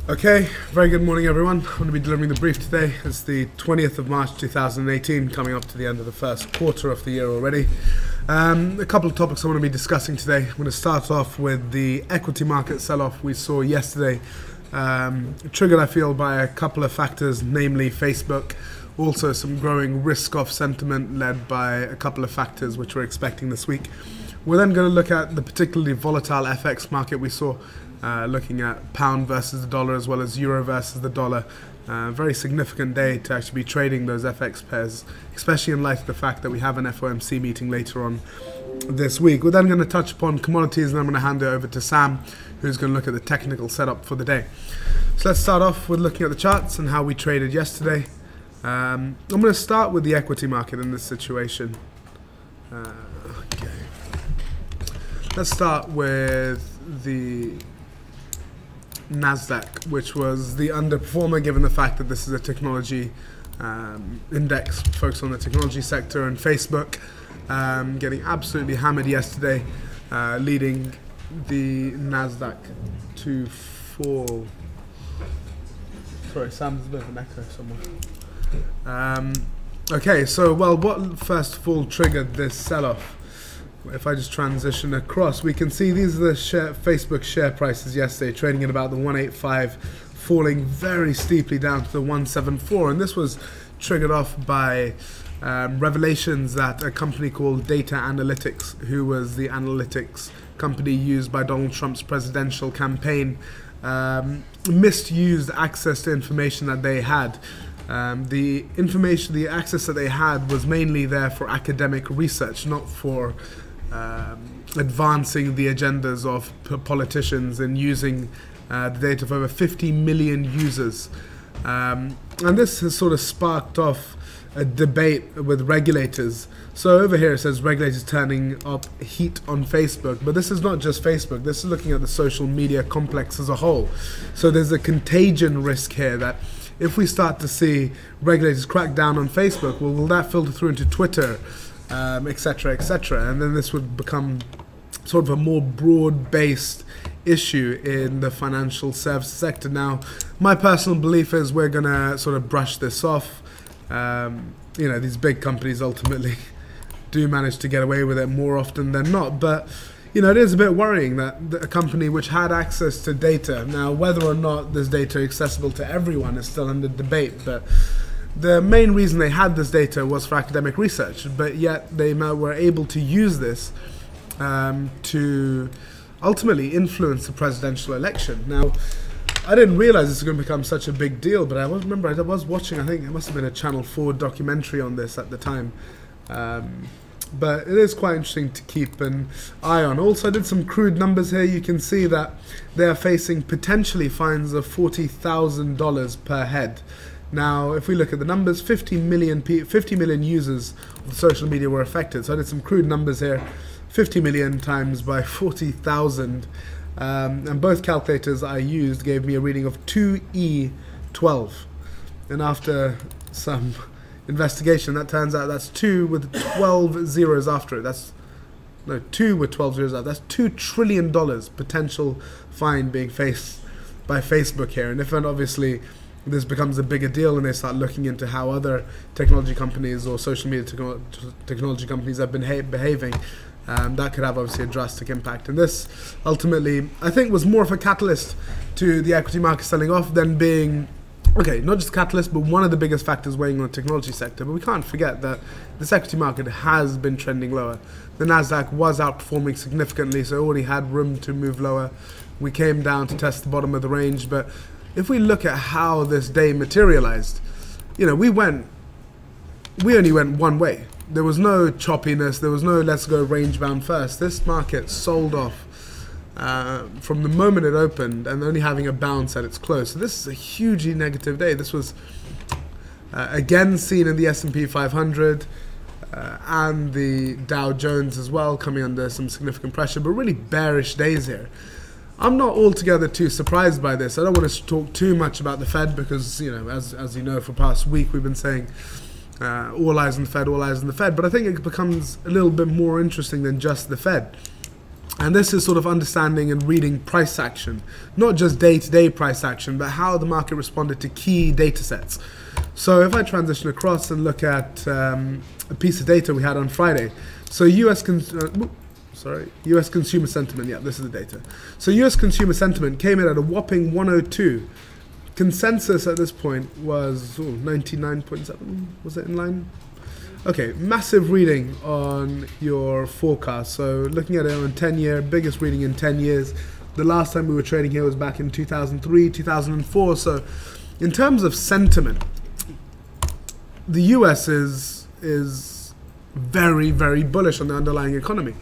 Okay, very good morning everyone. I'm going to be delivering the brief today. It's the 20th of March 2018, coming up to the end of the first quarter of the year already. A couple of topics I want to be discussing today. I'm going to start off with the equity market sell-off we saw yesterday, triggered I feel by a couple of factors, namely Facebook, also some growing risk-off sentiment led by a couple of factors which we're expecting this week. We're then going to look at the particularly volatile FX market we saw, looking at pound versus the dollar as well as euro versus the dollar. Very significant day to actually be trading those FX pairs, especially in light of the fact that we have an FOMC meeting later on this week. We're then going to touch upon commodities, and I'm going to hand it over to Sam, who's going to look at the technical setup for the day. So let's start off with looking at the charts and how we traded yesterday. I'm going to start with the equity market in this situation. Okay. Let's start with the Nasdaq, which was the underperformer given the fact that this is a technology index focused on the technology sector, and Facebook getting absolutely hammered yesterday, leading the Nasdaq to fall. Sorry, Sam, there's a bit of an echo somewhere. Okay, so what first of all triggered this sell-off? If I just transition across, we can see these are the Facebook share prices yesterday, trading at about the 185, falling very steeply down to the 174, and this was triggered off by revelations that a company called Data Analytics, who was the analytics company used by Donald Trump's presidential campaign, misused access to information that they had. The access that they had was mainly there for academic research, not for advancing the agendas of politicians and using the data of over 50 million users. And this has sort of sparked off a debate with regulators. So over here it says regulators turning up heat on Facebook, but this is not just Facebook, this is looking at the social media complex as a whole. So there's a contagion risk here that if we start to see regulators crack down on Facebook, well, will that filter through into Twitter, etc., etc., and then this would become sort of a more broad-based issue in the financial services sector. Now, my personal belief is we're going to sort of brush this off. You know, these big companies ultimately do manage to get away with it more often than not, but you know, it is a bit worrying that a company which had access to data, now whether or not this data is accessible to everyone is still under debate, but the main reason they had this data was for academic research, but yet they were able to use this to ultimately influence the presidential election. Now, I didn't realize this was going to become such a big deal, but I was watching, I think it must have been a Channel 4 documentary on this at the time. But it is quite interesting to keep an eye on. Also, I did some crude numbers here. You can see that they are facing potentially fines of $40,000 per head. Now, if we look at the numbers, 50 million users of social media were affected. So I did some crude numbers here. 50 million times by 40,000. And both calculators I used gave me a reading of 2E12. And after some investigation, that turns out that's 2 with 12 zeros after it. That's no 2 with 12 zeros after. That's $2 trillion potential fine being faced by Facebook here. And if obviously this becomes a bigger deal and they start looking into how other technology companies or social media technology companies have been behaving, that could have obviously a drastic impact. And this ultimately, I think, was more of a catalyst to the equity market selling off than being, okay, not just a catalyst, but one of the biggest factors weighing on the technology sector. But we can't forget that this equity market has been trending lower. The Nasdaq was outperforming significantly, so it already had room to move lower. We came down to test the bottom of the range, but if we look at how this day materialized, you know, we only went one way. There was no choppiness, there was no let's go range bound first. This market sold off from the moment it opened and only having a bounce at its close. So this is a hugely negative day. This was again seen in the S&P 500 and the Dow Jones as well, coming under some significant pressure, but really bearish days here. I'm not altogether too surprised by this. I don't want to talk too much about the Fed because, you know, as you know, for the past week we've been saying all eyes on the Fed, all eyes on the Fed. But I think it becomes a little bit more interesting than just the Fed. And this is sort of understanding and reading price action, not just day-to-day price action, but how the market responded to key data sets. So if I transition across and look at a piece of data we had on Friday, so US consumer sentiment, yeah, this is the data. So US consumer sentiment came in at a whopping 102. Consensus at this point was 99.7, was it in line? Okay, massive reading on your forecast. So looking at it on 10-year, biggest reading in 10 years. The last time we were trading here was back in 2003, 2004. So in terms of sentiment, the US is very, very bullish on the underlying economy.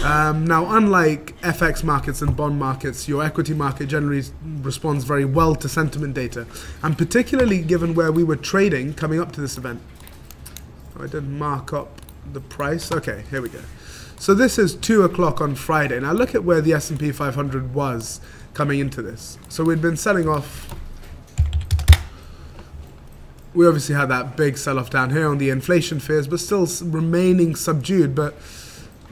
Now, unlike FX markets and bond markets, your equity market generally responds very well to sentiment data. And particularly given where we were trading coming up to this event. I did mark up the price. Okay, here we go. So this is 2 o'clock on Friday. Now look at where the S&P 500 was coming into this. So we'd been selling off. We obviously had that big sell-off down here on the inflation fears, but still remaining subdued. But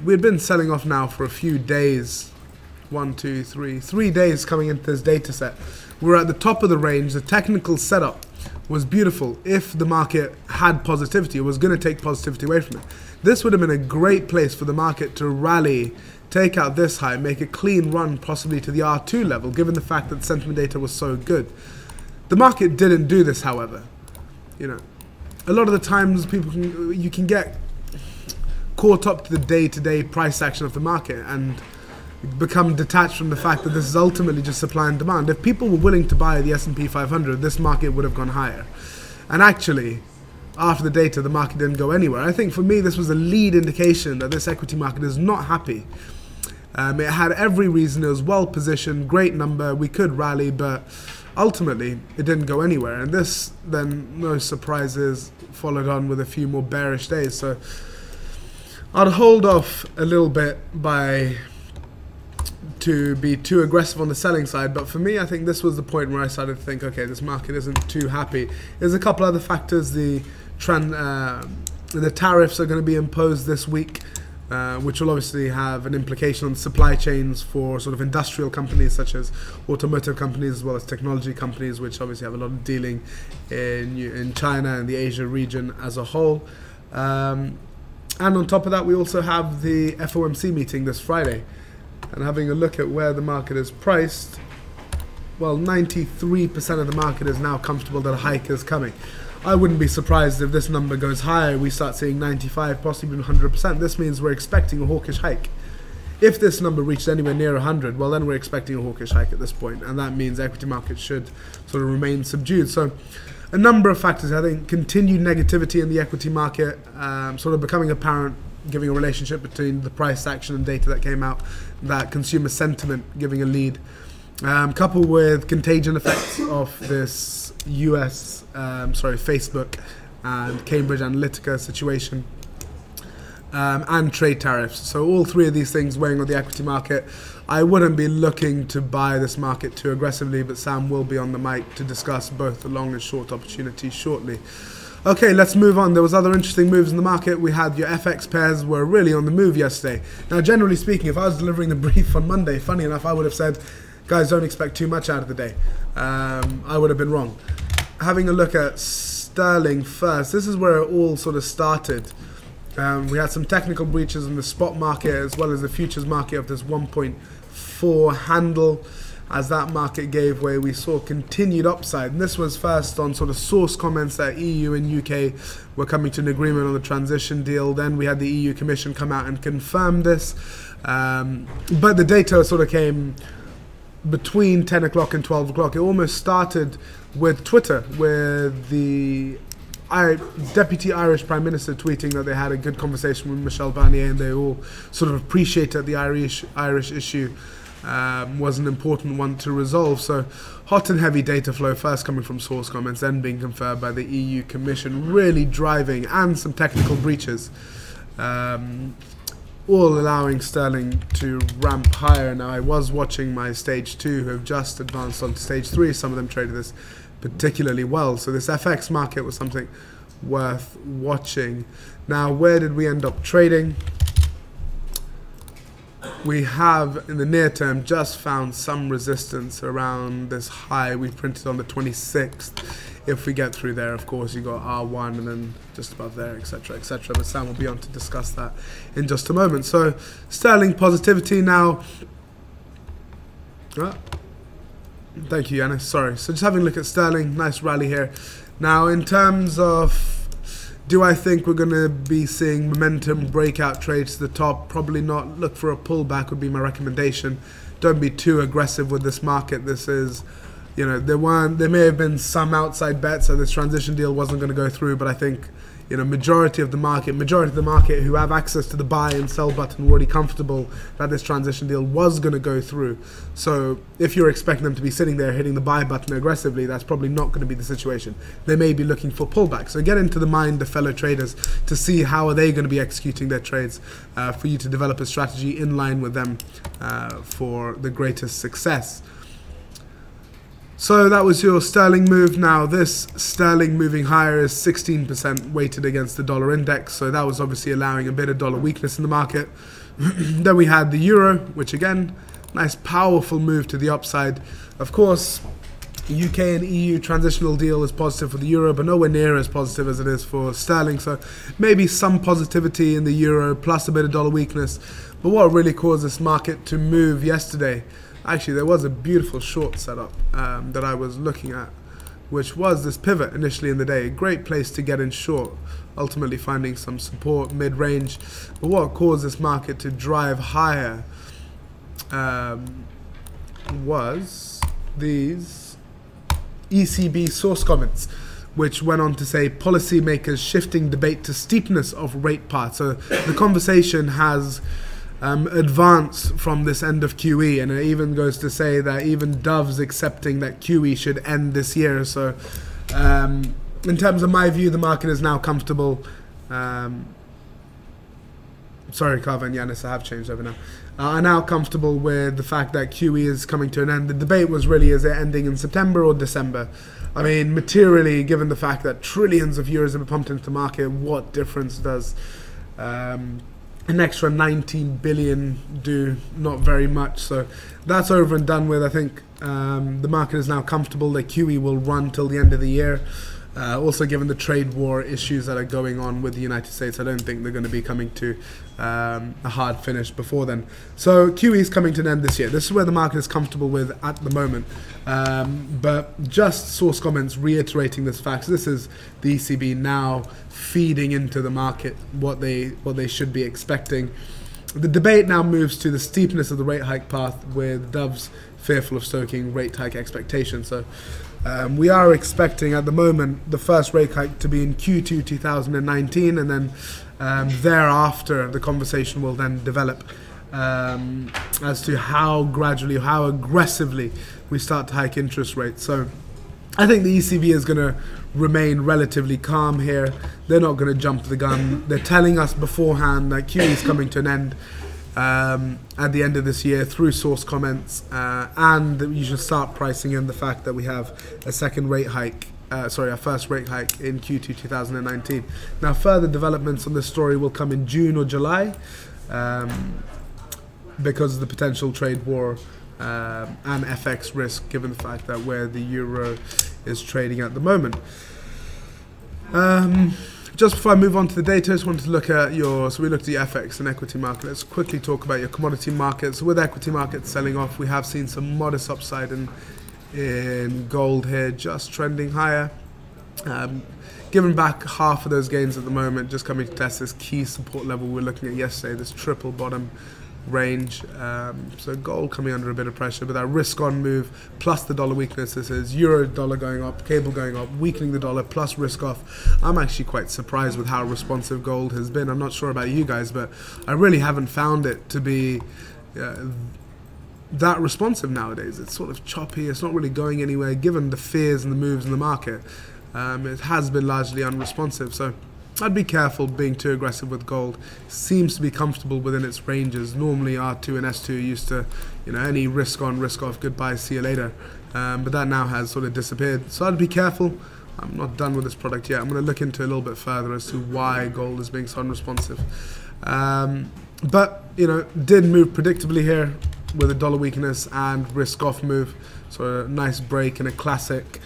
we'd been selling off now for a few days. 3 days coming into this data set. We're at the top of the range. The technical setup was beautiful. If the market had positivity, it was going to take positivity away from it. This would have been a great place for the market to rally, take out this high, make a clean run possibly to the R2 level, given the fact that sentiment data was so good. The market didn't do this, however. You know, a lot of the times you can get caught up to the day-to-day price action of the market and become detached from the fact that this is ultimately just supply and demand. If people were willing to buy the S&P 500, this market would have gone higher. And actually, after the data, the market didn't go anywhere. I think for me, this was a lead indication that this equity market is not happy. It had every reason. It was well positioned, great number. We could rally, but ultimately, it didn't go anywhere. And this, then, no surprises, followed on with a few more bearish days. So I'd hold off a little bit to be too aggressive on the selling side, but for me, I think this was the point where I started to think, okay, this market isn't too happy. There's a couple other factors. The tariffs are going to be imposed this week, which will obviously have an implication on supply chains for sort of industrial companies such as automotive companies as well as technology companies, which obviously have a lot of dealing in China and the Asia region as a whole. And on top of that, we also have the FOMC meeting this Friday. And having a look at where the market is priced, well, 93% of the market is now comfortable that a hike is coming. I wouldn't be surprised if this number goes higher. We start seeing 95, possibly 100%. This means we're expecting a hawkish hike. If this number reaches anywhere near 100, well, then we're expecting a hawkish hike at this point, and that means equity markets should sort of remain subdued. So a number of factors, I think, continued negativity in the equity market, sort of becoming apparent, giving a relationship between the price action and data that came out, that consumer sentiment giving a lead, coupled with contagion effects of this Facebook and Cambridge Analytica situation, and trade tariffs. So all three of these things weighing on the equity market. I wouldn't be looking to buy this market too aggressively, but Sam will be on the mic to discuss both the long and short opportunities shortly. Okay, let's move on. There was other interesting moves in the market. We had your FX pairs were really on the move yesterday. Now, generally speaking, if I was delivering the brief on Monday, funny enough, I would have said, guys, don't expect too much out of the day. I would have been wrong. Having a look at sterling first, this is where it all sort of started. We had some technical breaches in the spot market as well as the futures market of this 1.4 handle. As that market gave way, we saw continued upside. And this was first on sort of source comments that EU and UK were coming to an agreement on the transition deal. Then we had the EU Commission come out and confirm this. But the data sort of came between 10 o'clock and 12 o'clock. It almost started with Twitter, with the Deputy Irish Prime Minister tweeting that they had a good conversation with Michel Barnier and they all sort of appreciated the Irish issue. Was an important one to resolve. So hot and heavy data flow, first coming from source comments, then being confirmed by the EU Commission, really driving, and some technical breaches, all allowing sterling to ramp higher. Now, I was watching my stage 2 who have just advanced on to stage 3. Some of them traded this particularly well. So this FX market was something worth watching. Now, where did we end up trading? we have in the near term just found some resistance around this high we printed on the 26th. If we get through there, of course, you got R1 and then just above there, etc., etc. But Sam will be on to discuss that in just a moment. So sterling positivity now. Thank you, Yanis. Sorry. So just having a look at sterling, nice rally here. Now, in terms of, do I think we're going to be seeing momentum breakout trades to the top? Probably not. Look for a pullback would be my recommendation. Don't be too aggressive with this market. This is, you know, there may have been some outside bets that this transition deal wasn't going to go through, but I think, you know, majority of the market who have access to the buy and sell button were already comfortable that this transition deal was going to go through. So if you're expecting them to be sitting there hitting the buy button aggressively, that's probably not going to be the situation. They may be looking for pullback. So get into the mind of fellow traders to see how are they going to be executing their trades for you to develop a strategy in line with them for the greatest success. So that was your sterling move. Now this sterling moving higher is 16% weighted against the dollar index, so that was obviously allowing a bit of dollar weakness in the market. Then we had the euro, which again, nice powerful move to the upside. Of course, UK and EU transitional deal is positive for the euro, but nowhere near as positive as it is for sterling. So maybe some positivity in the euro plus a bit of dollar weakness. But what really caused this market to move yesterday, actually, there was a beautiful short setup that I was looking at, which was this pivot initially in the day. A great place to get in short, ultimately finding some support mid-range. But what caused this market to drive higher was these ECB source comments, which went on to say policymakers shifting debate to steepness of rate path. So the conversation has advance from this end of QE, and it even goes to say that even Dove's accepting that QE should end this year. So in terms of my view, the market is now comfortable. Sorry, Kava and Yanis, I have changed over now. Are now comfortable with the fact that QE is coming to an end. The debate was really, is it ending in September or December? I mean, materially, given the fact that trillions of euros have been pumped into the market, what difference does an extra 19 billion do? Not very much. So that's over and done with. I think the market is now comfortable that QE will run till the end of the year. Also, given the trade war issues that are going on with the United States, I don't think they're going to be coming to a hard finish before then. So QE is coming to an end this year. This is where the market is comfortable with at the moment. But just source comments reiterating this fact. So this is the ECB now feeding into the market what they should be expecting. The debate now moves to the steepness of the rate hike path, with Dove's fearful of stoking rate hike expectations. So we are expecting at the moment the first rate hike to be in Q2 2019, and then thereafter the conversation will then develop as to how gradually, how aggressively we start to hike interest rates. So I think the ECB is going to remain relatively calm here. They're not going to jump the gun. They're telling us beforehand that QE is coming to an end at the end of this year through source comments, and you should start pricing in the fact that we have a second rate hike, our first rate hike in Q2 2019. Now, further developments on this story will come in June or July because of the potential trade war and FX risk, given the fact that where the euro is trading at the moment. Just before I move on to the data, I just wanted to look at so we looked at the FX and equity market. Let's quickly talk about your commodity markets. With equity markets selling off, we have seen some modest upside in gold here, just trending higher. Giving back half of those gains at the moment, just coming to test this key support level we were looking at yesterday, this triple bottom range. So gold coming under a bit of pressure, but that risk on move plus the dollar weakness, this is euro dollar going up, cable going up, weakening the dollar plus risk off. I'm actually quite surprised with how responsive gold has been. I'm not sure about you guys, but I really haven't found it to be that responsive nowadays. It's sort of choppy, it's not really going anywhere given the fears and the moves in the market. It has been largely unresponsive, so I'd be careful being too aggressive with gold. Seems to be comfortable within its ranges. Normally R2 and S2 used to, any risk on, risk off, goodbye, see you later. But that now has sort of disappeared. So I'd be careful. I'm not done with this product yet. I'm going to look into a little bit further as to why gold is being so unresponsive. But, you know, did move predictably here with a dollar weakness and risk off move. So a nice break and a classic.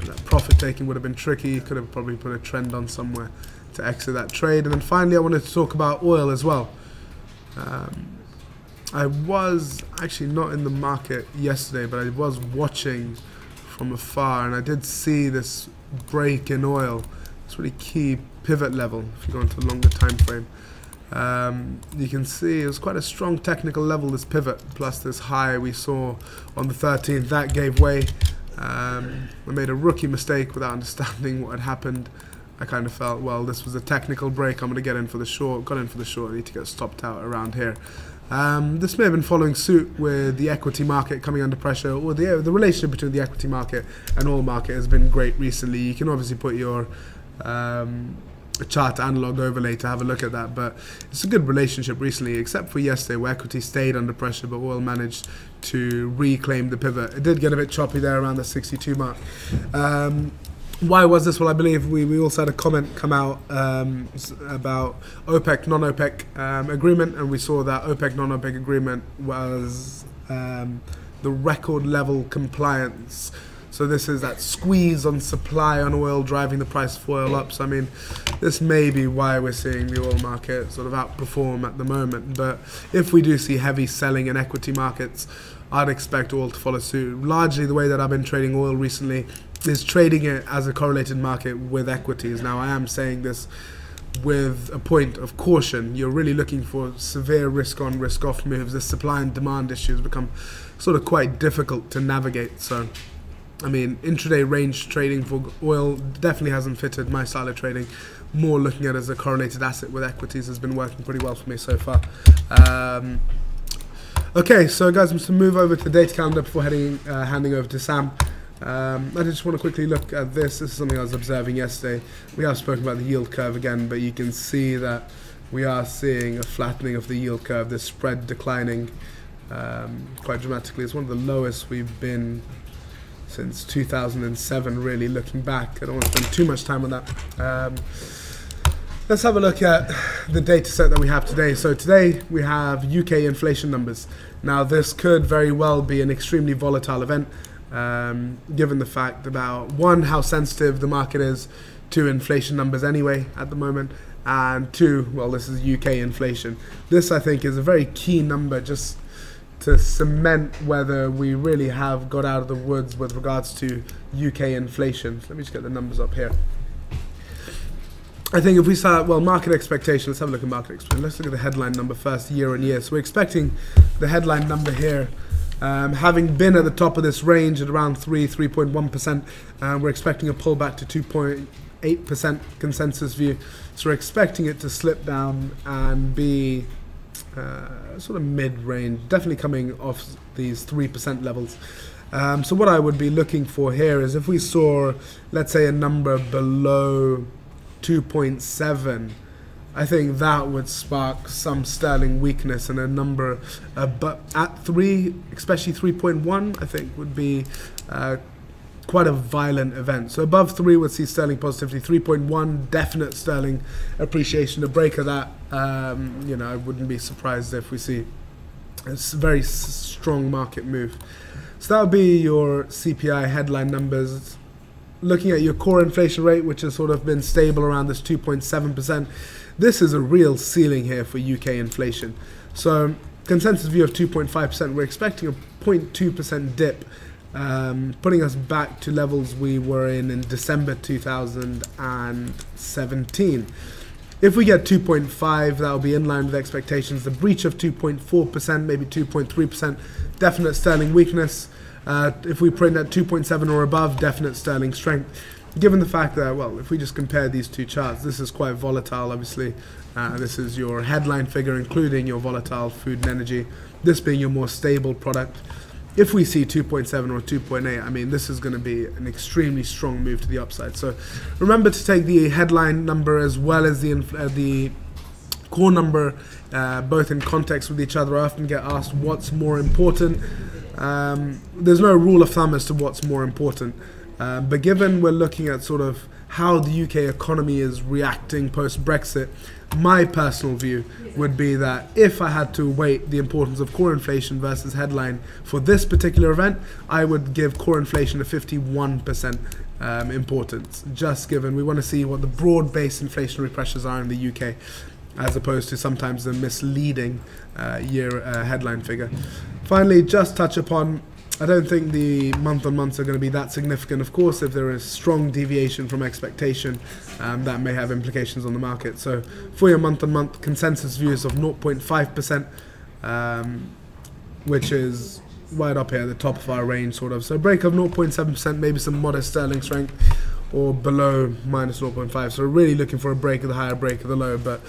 That profit taking would have been tricky. Could have probably put a trend on somewhere to exit that trade. And then finally I wanted to talk about oil as well. I was actually not in the market yesterday, but I was watching from afar, and I did see this break in oil. It's really key pivot level if you go into a longer time frame. You can see it was quite a strong technical level, this pivot, plus this high we saw on the 13th. That gave way. I made a rookie mistake without understanding what had happened. I kind of felt, well, this was a technical break, I'm going to get in for the short. Got in for the short, I need to get stopped out around here. This may have been following suit with the equity market coming under pressure, or the relationship between the equity market and oil market has been great recently. You can obviously put your chart analog overlay to have a look at that, but it's a good relationship recently, except for yesterday where equity stayed under pressure but oil managed to reclaim the pivot. It did get a bit choppy there around the 62 mark. Why was this? Well, I believe we also had a comment come out about OPEC, non-OPEC agreement, and we saw that OPEC, non-OPEC agreement was the record level compliance. So this is that squeeze on supply on oil driving the price of oil up. So I mean, this may be why we're seeing the oil market sort of outperform at the moment. But if we do see heavy selling in equity markets, I'd expect oil to follow suit. Largely the way that I've been trading oil recently is trading it as a correlated market with equities. Now I am saying this with a point of caution. You're really looking for severe risk on, risk off moves. The supply and demand issues become sort of quite difficult to navigate. So I mean, intraday range trading for oil definitely hasn't fitted my style of trading. More looking at it as a correlated asset with equities has been working pretty well for me so far. Okay, so guys, I'm just going to move over to the data calendar before handing over to Sam. I just want to quickly look at this. This is something I was observing yesterday. We have spoken about the yield curve again, but you can see that we are seeing a flattening of the yield curve, the spread declining quite dramatically. It's one of the lowest we've been since 2007, really, looking back. I don't want to spend too much time on that. Let's have a look at the data set that we have today. So today we have UK inflation numbers. Now this could very well be an extremely volatile event, given the fact about, one, how sensitive the market is to inflation numbers anyway at the moment, and two, well, this is UK inflation. This, I think, is a very key number just to cement whether we really have got out of the woods with regards to UK inflation. So let me just get the numbers up here. I think if we start, well, market expectation, let's have a look at market expectation. Let's look at the headline number first, year on year. So we're expecting the headline number here, having been at the top of this range at around 3.1%, we're expecting a pullback to 2.8% consensus view. So we're expecting it to slip down and be sort of mid-range, definitely coming off these 3% levels. So what I would be looking for here is if we saw, let's say, a number below 2.7, I think that would spark some sterling weakness, and a number but at 3, especially 3.1, I think would be quite a violent event. So above 3 would see sterling positivity, 3.1 definite sterling appreciation. A break of that, you know, I wouldn't be surprised if we see a very strong market move. So that would be your CPI headline numbers. Looking at your core inflation rate, which has sort of been stable around this 2.7%, this is a real ceiling here for UK inflation. So consensus view of 2.5%, we're expecting a 0.2% dip, putting us back to levels we were in December 2017. If we get 2.5, that will be in line with expectations. The breach of 2.4%, maybe 2.3%, definite sterling weakness. If we print at 2.7 or above, definite sterling strength. Given the fact that, well, if we just compare these two charts, this is quite volatile, obviously. This is your headline figure, including your volatile food and energy, this being your more stable product. If we see 2.7 or 2.8, I mean, this is going to be an extremely strong move to the upside. So remember to take the headline number as well as the core number, both in context with each other. I often get asked what's more important. There's no rule of thumb as to what's more important. But given we're looking at sort of how the UK economy is reacting post-Brexit, my personal view would be that if I had to weight the importance of core inflation versus headline for this particular event, I would give core inflation a 51% importance, just given we want to see what the broad-based inflationary pressures are in the UK, as opposed to sometimes the misleading headline figure. Finally, just touch upon, I don't think the month-on-months are going to be that significant. Of course, if there is strong deviation from expectation, that may have implications on the market. So for your month-on-month consensus views of 0.5%, which is right up here at the top of our range, sort of. So break of 0.7%, maybe some modest sterling strength, or below minus 0.5. So we're really looking for a break of the higher, break of the low. But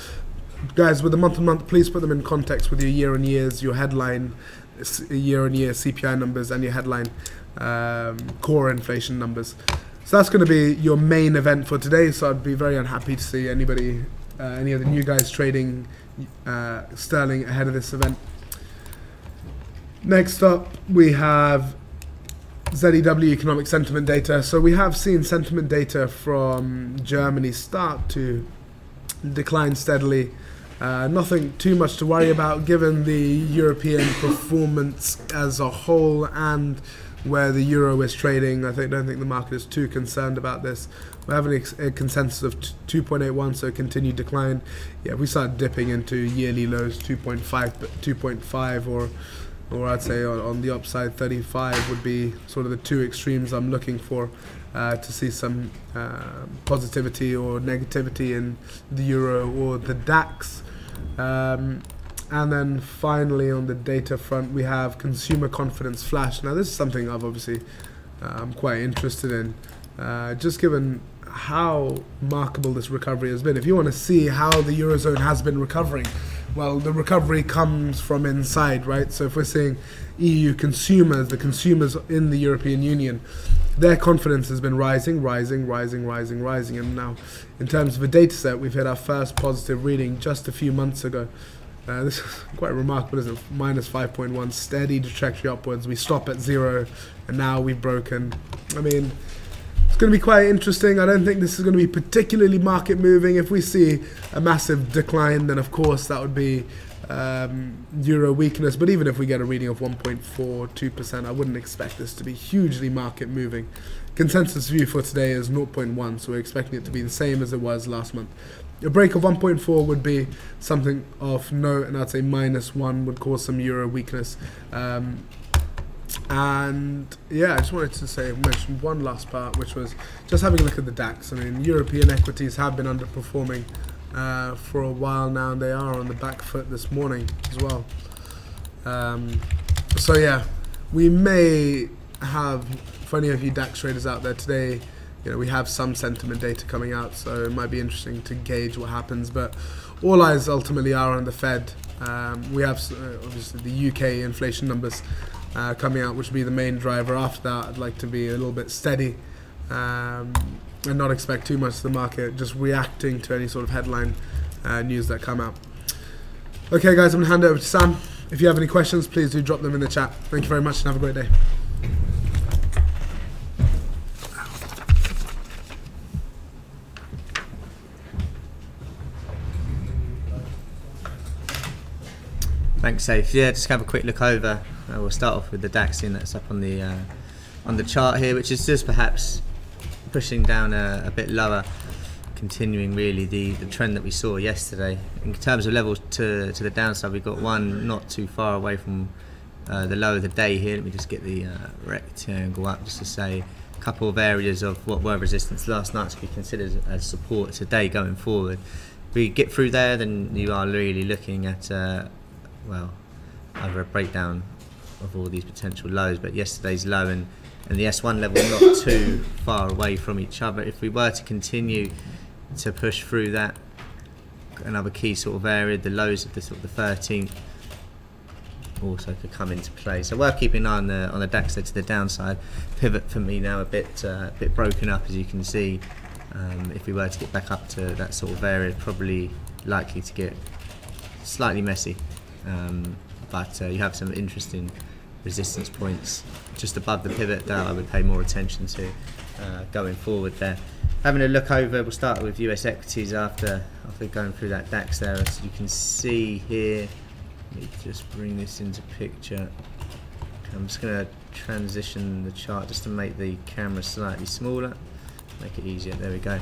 guys, with the month-on-month, please put them in context with your year-on-years, your headline year-on-year CPI numbers, and your headline core inflation numbers. So that's going to be your main event for today. So I'd be very unhappy to see anybody, any of the new guys trading sterling ahead of this event. Next up, we have ZEW economic sentiment data. So we have seen sentiment data from Germany start to decline steadily. Nothing too much to worry about given the European performance as a whole and where the euro is trading. I don't think the market is too concerned about this. We're having a consensus of 2.81, so continued decline. Yeah, if we start dipping into yearly lows, 2.5, or I'd say on the upside, 35 would be sort of the two extremes I'm looking for to see some positivity or negativity in the euro or the DAX. And then finally on the data front, we have consumer confidence flash. Now this is something I've obviously I'm quite interested in, just given how remarkable this recovery has been. If you want to see how the Eurozone has been recovering, well, the recovery comes from inside, right? So if we're seeing EU consumers, the consumers in the European Union, their confidence has been rising. And now, in terms of a data set, we've hit our first positive reading just a few months ago. This is quite remarkable, isn't it? Minus 5.1, steady trajectory upwards. We stop at 0, and now we've broken. I mean, it's going to be quite interesting. I don't think this is going to be particularly market moving. If we see a massive decline, then of course that would be euro weakness. But even if we get a reading of 1.42%, I wouldn't expect this to be hugely market moving. Consensus view for today is 0.1, so we're expecting it to be the same as it was last month. A break of 1.4 would be something of note, and I'd say -1 would cause some euro weakness. And yeah, I just wanted to mention one last part, which was just having a look at the DAX. I mean, European equities have been underperforming for a while now, and they are on the back foot this morning as well. So yeah, we may have, for any of you DAX traders out there today, you know, we have some sentiment data coming out, so it might be interesting to gauge what happens. But all eyes ultimately are on the Fed. We have obviously the UK inflation numbers coming out, which will be the main driver. After that, I'd like to be a little bit steady and not expect too much of the market, just reacting to any sort of headline news that come out. Okay guys, I'm going to hand it over to Sam. If you have any questions, please do drop them in the chat. Thank you very much and have a great day. Thanks, Saif. Yeah, just have a quick look over. We'll start off with the DAX that's up on the chart here, which is just perhaps pushing down a bit lower, continuing really the trend that we saw yesterday. In terms of levels to the downside, we've got one not too far away from the low of the day here. Let me just get the rectangle up just to say a couple of areas of what were resistance last night to be considered as support today going forward. If we get through there, then you are really looking at well, either a breakdown of all these potential lows, but yesterday's low and the S1 level not too far away from each other. If we were to continue to push through that, another key sort of area, the lows of the sort of the 13th also could come into play. So worth keeping an eye on the DAX to the downside. Pivot for me now a bit broken up, as you can see. If we were to get back up to that sort of area, probably likely to get slightly messy. But you have some interesting resistance points just above the pivot that I would pay more attention to going forward there. Having a look over, we'll start with US equities after going through that DAX there. As you can see here, let me just bring this into picture. I'm just going to transition the chart just to make the camera slightly smaller, make it easier. There we go.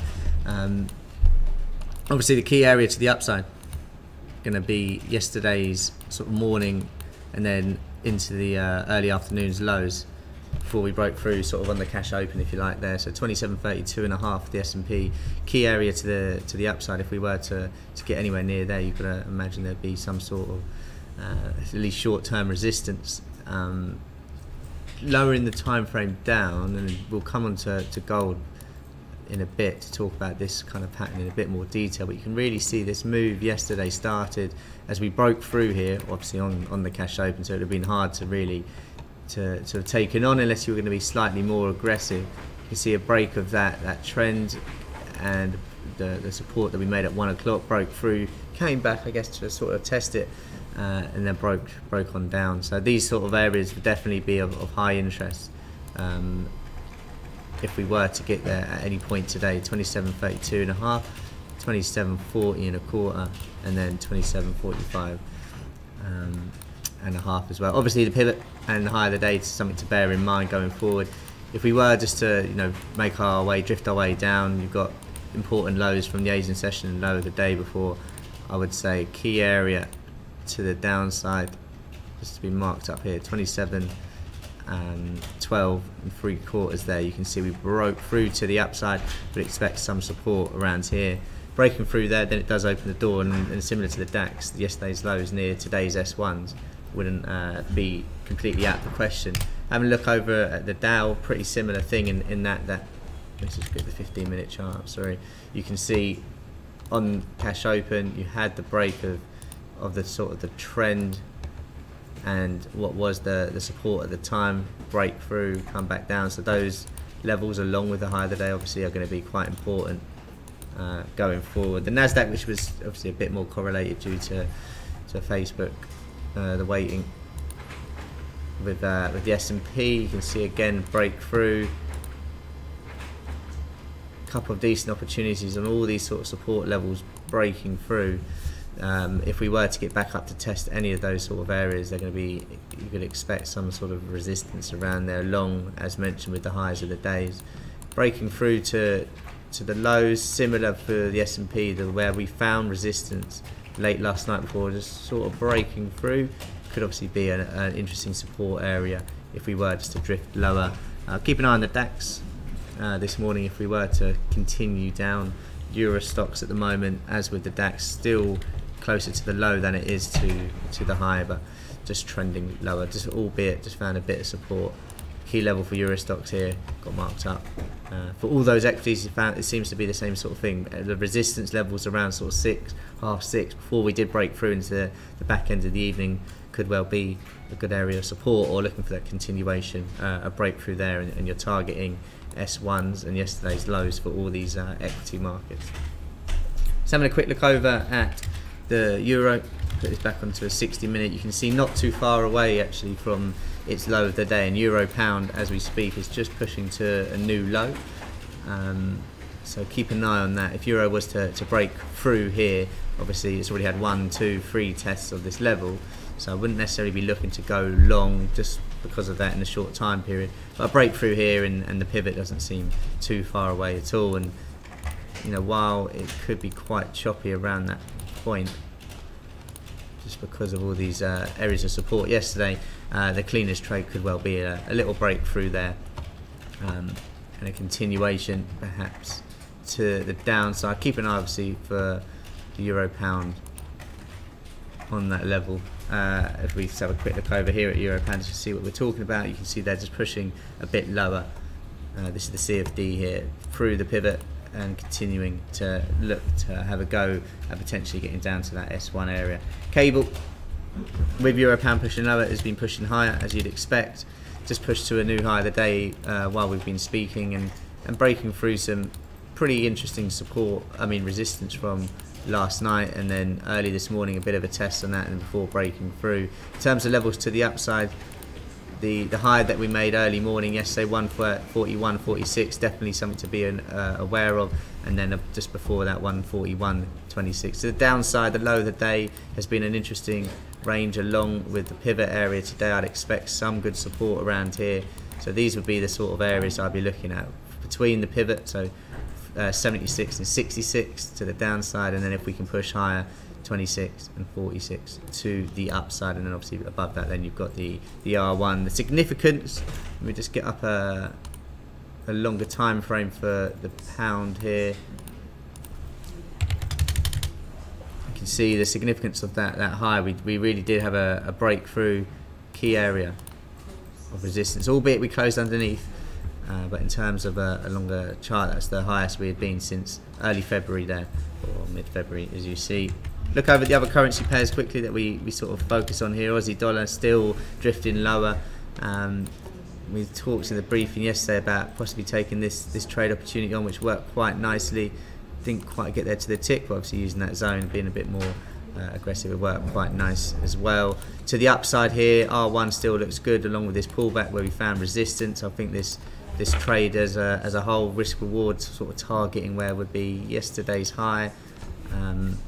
Obviously the key area to the upside going to be yesterday's sort of morning and then into the early afternoon's lows before we broke through sort of on the cash open, if you like, there. So 27.32.5 the S&P. Key area to the upside. If we were to get anywhere near there, you've got to imagine there'd be some sort of at least short-term resistance. Lowering the time frame down, and we'll come on to gold in a bit to talk about this kind of pattern in a bit more detail, but you can really see this move yesterday started as we broke through here, obviously on the cash open, so it would have been hard to really to have taken on unless you were going to be slightly more aggressive. You can see a break of that trend, and the support that we made at 1 o'clock broke through, came back I guess to sort of test it, and then broke on down. So these sort of areas would definitely be of high interest if we were to get there at any point today. 27.32.5, 27.40.25, and then 27.45 and a half as well. Obviously the pivot and the higher the day is something to bear in mind going forward. If we were just to make our way, drift our way down, you've got important lows from the Asian session and low of the day before. I would say key area to the downside just to be marked up here, 27.12.75 there. You can see we broke through to the upside, but expect some support around here. Breaking through there, then it does open the door, and similar to the DAX, yesterday's lows near today's S1s wouldn't be completely out of the question. Having a look over at the Dow, pretty similar thing in that let's just get the 15-minute chart, sorry. You can see on cash open you had the break of the sort of the trend and what was the support at the time, break through, come back down. So those levels along with the high of the day obviously are going to be quite important going forward. The Nasdaq, which was obviously a bit more correlated due to Facebook, the weighting with the S&P, you can see again breakthrough, couple of decent opportunities on all these sort of support levels breaking through. If we were to get back up to test any of those sort of areas, they're going to be, you could expect some sort of resistance around there, long as mentioned with the highs of the days. Breaking through to the lows, similar for the S&P, where we found resistance late last night before just sort of breaking through. Could obviously be an interesting support area if we were just to drift lower. Keep an eye on the DAX this morning if we were to continue down. Euro stocks at the moment, as with the DAX, still closer to the low than it is to the high, but just trending lower, just albeit just found a bit of support. Key level for Euro stocks here got marked up. For all those equities you found, it seems to be the same sort of thing. The resistance levels around sort of 6, half 6 before we did break through into the back end of the evening could well be a good area of support, or looking for that continuation, a breakthrough there, and you're targeting S1s and yesterday's lows for all these equity markets. So having a quick look over at the Euro, put this back onto a 60-minute, you can see not too far away actually from its low of the day, and Euro Pound as we speak is just pushing to a new low. So keep an eye on that. If Euro was to break through here, obviously it's already had 1, 2, 3 tests of this level, so I wouldn't necessarily be looking to go long just because of that in a short time period. But a breakthrough here and the pivot doesn't seem too far away at all, and while it could be quite choppy around that point just because of all these areas of support yesterday, the cleanest trade could well be a little breakthrough there, and a continuation perhaps to the downside. Keep an eye obviously for the Euro Pound on that level. If we just have a quick look over here at Euro Pound to see what we're talking about, you can see they're just pushing a bit lower. This is the CFD here through the pivot and continuing to look to have a go at potentially getting down to that S1 area. Cable with Euro Pound pushing lower has been pushing higher as you'd expect, just pushed to a new high of the day while we've been speaking, and breaking through some pretty interesting resistance from last night, and then early this morning a bit of a test on that, and before breaking through. In terms of levels to the upside, the high that we made early morning yesterday, 141.46, definitely something to be aware of, and then just before that 141.26. To the downside, the low of the day has been an interesting range along with the pivot area today. I'd expect some good support around here, so these would be the sort of areas I'd be looking at between the pivot, so 76 and 66 to the downside, and then if we can push higher, 26 and 46 to the upside, and then obviously above that then you've got the R1. The significance, let me just get up a longer time frame for the pound here. You can see the significance of that high. We really did have a breakthrough key area of resistance, albeit we closed underneath, but in terms of a longer chart, that's the highest we had been since early February there, or mid-February, as you see. Look over the other currency pairs quickly that we sort of focus on here. Aussie dollar still drifting lower. We talked in the briefing yesterday about possibly taking this trade opportunity on, which worked quite nicely. Didn't quite get there to the tick, but obviously using that zone and being a bit more aggressive, it worked quite nice as well. To the upside here, R1 still looks good along with this pullback where we found resistance. I think this trade as a whole, risk reward sort of targeting where would be yesterday's high.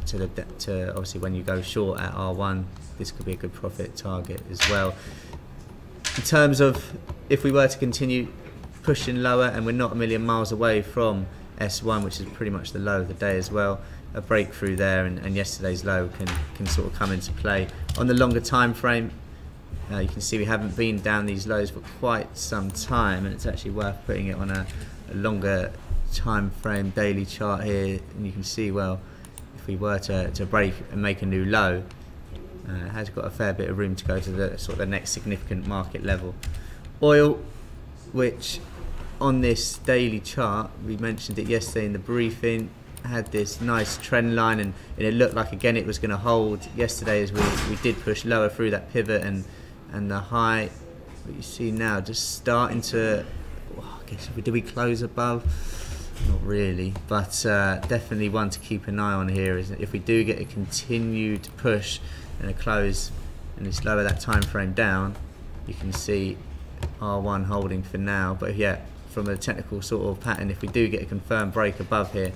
To obviously when you go short at R1, this could be a good profit target as well. In terms of if we were to continue pushing lower, and we're not a million miles away from S1, which is pretty much the low of the day as well, a breakthrough there, and yesterday's low can sort of come into play. On the longer time frame, you can see we haven't been down these lows for quite some time, and it's actually worth putting it on a longer time frame daily chart here, and you can see, well, if we were to break and make a new low, it has got a fair bit of room to go to the sort of the next significant market level. Oil, which on this daily chart, we mentioned it yesterday in the briefing, had this nice trend line, and it looked like again it was going to hold yesterday as we did push lower through that pivot, and the high that you see now just starting to, I guess, did we close above? Not really, but definitely one to keep an eye on here is if we do get a continued push and a close and it's lower that time frame down, you can see R1 holding for now. But yeah, from a technical sort of pattern, if we do get a confirmed break above here,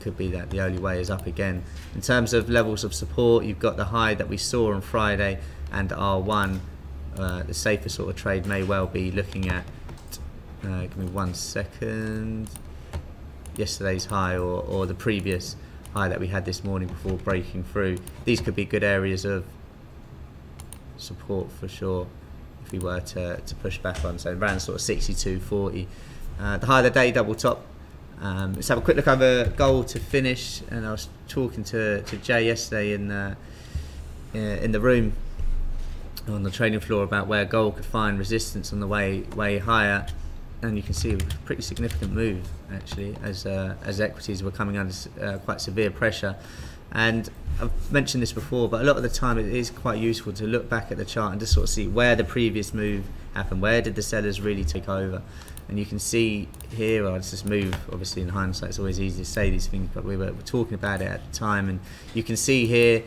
could be that the only way is up again. In terms of levels of support, you've got the high that we saw on Friday and R1. The safer sort of trade may well be looking at, give me 1 second, yesterday's high or the previous high that we had this morning before breaking through. These could be good areas of support for sure if we were to push back on, so around sort of 62.40. The high of the day, double top. Let's have a quick look over gold to finish, and I was talking to Jay yesterday in the room on the trading floor about where gold could find resistance on the way higher, and you can see a pretty significant move actually as equities were coming under quite severe pressure. And I've mentioned this before, but a lot of the time it is quite useful to look back at the chart and just sort of see where the previous move happened, where did the sellers really take over. And you can see here, it's this move, obviously in hindsight it's always easy to say these things, but we were talking about it at the time, and you can see here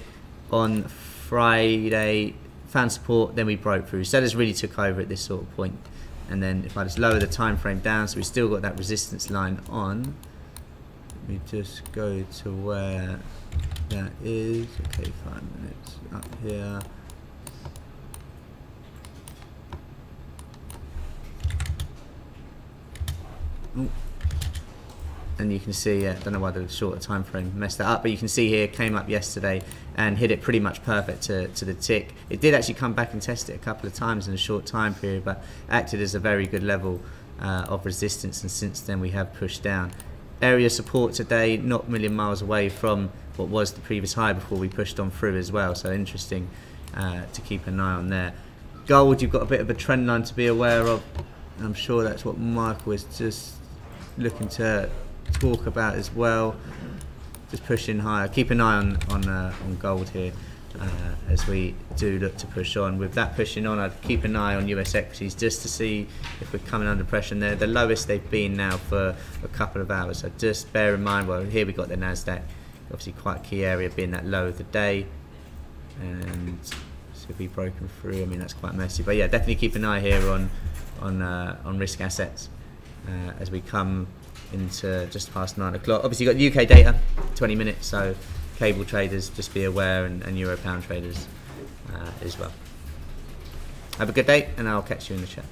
on Friday found support, then we broke through. Sellers really took over at this sort of point. And then if I just lower the time frame down, so we still got that resistance line on. Let me just go to where that is. Okay, 5 minutes up here. Ooh. And you can see, I don't know why the shorter time frame messed that up, but you can see here, came up yesterday and hit it pretty much perfect to the tick. It did actually come back and test it a couple of times in a short time period, but acted as a very good level of resistance, and since then we have pushed down. Area support today, not a million miles away from what was the previous high before we pushed on through as well, so interesting to keep an eye on there. Gold, you've got a bit of a trend line to be aware of, and I'm sure that's what Michael was just looking to talk about as well. Just pushing higher. Keep an eye on gold here as we do look to push on. With that pushing on, I'd keep an eye on US equities just to see if we're coming under pressure. And they're the lowest they've been now for a couple of hours, so just bear in mind, well, here we got the Nasdaq, obviously quite a key area being that low of the day, and so if we've broken through. I mean, that's quite messy, but yeah, definitely keep an eye here on risk assets as we come into just past 9 o'clock. Obviously, you've got the UK data, 20 minutes, so cable traders just be aware, and euro pound traders as well. Have a good day, and I'll catch you in the chat.